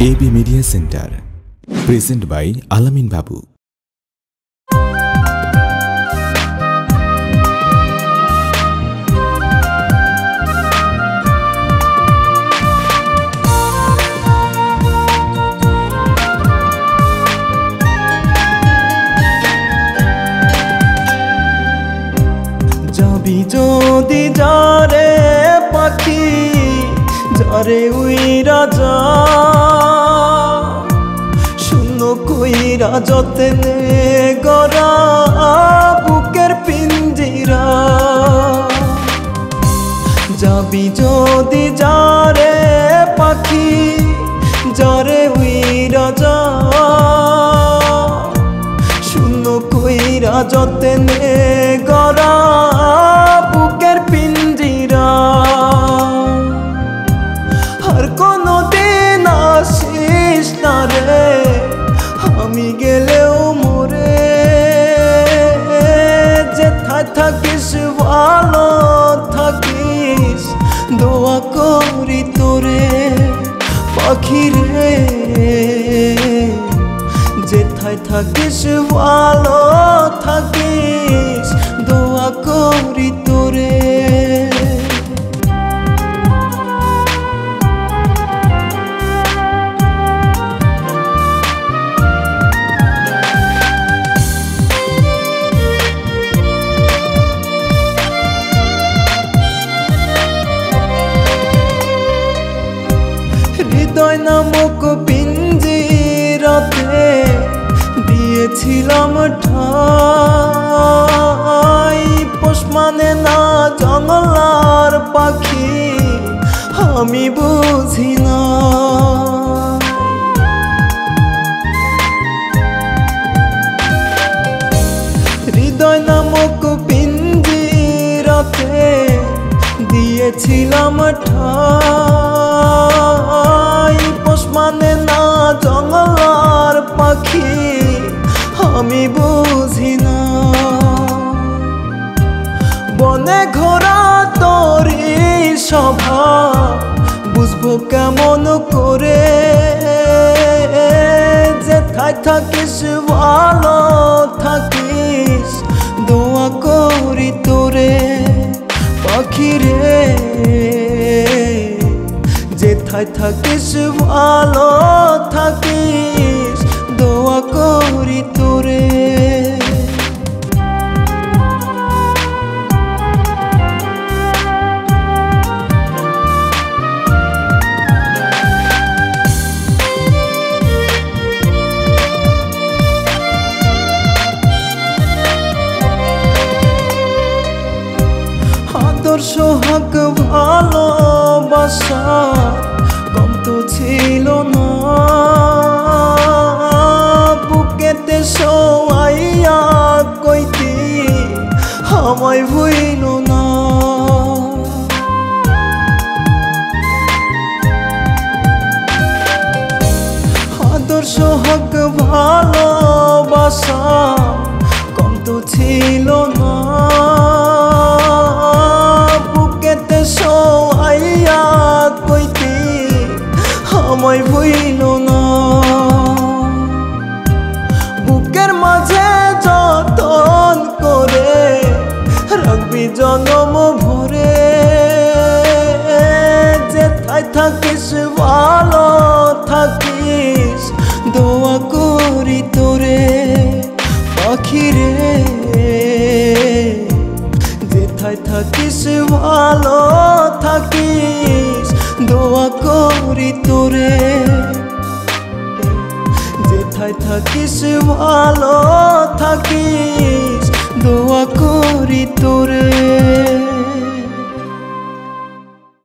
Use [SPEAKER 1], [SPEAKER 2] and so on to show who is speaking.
[SPEAKER 1] AB media centre present by Alamin Babu.
[SPEAKER 2] যাবি যদি যারে পাখি যারে উইরা যা, শূন্য কইরা যতনে গড়া বুকের পিঞ্জিরা। যাবি যদি যারে পাখি যারে উইরা যা, শূন্য কইরা যতনে গড়া বুকের পিঞ্জিরা। আর কোনো দিন আসিস না রে আমি গেলেও মরে, যেথায় থাকিস ভালো থাকিস দোয়া করি তোরে পাখি রে। যেথায় থাকিস ভালো থাকিস দোয়া করি তোরে। হৃদয় নামক পিঞ্জিরাতে দিয়েছিলাম ঠাই, পোষ মানে না জঙ্গলার পাখি আমি বুঝি না। হৃদয় নামক পিঞ্জিরাতে দিয়েছিলাম ঠাই, পোষ মানে না জঙ্গলার পাখি আমি বুঝি না। বনে ঘোরা তোরি স্বভাব বুঝবো কেমন করে, যেথায় থাকিস ভালো থাকিস দোয়া করি তোরে পাখি রে। যেথায় থাকিস ভালো থাকিস দোয়া করি তোরে। আদর্শ হক ভালোবাসা কম তো ছিল না, বুকেতে শোয়াইয়া কইতি আমায় ভুইল না। আদর্শ হক ভালোবাসা কম তো ছিল না, বুকেতে শোয়াইয়া কইতি আমায় ভুইল না। বুকের মাঝে যতন করে রাখবি জনম ভরে, যেথায় থাকিস ভালো থাকিস দোয়া করি তোরে পাখি রে। যেথায় থাকিস ভালো থাকিস দোয়া করি তোরে। যেথায় থাকিস ভালো থাকিস দোয়া করি তোরে।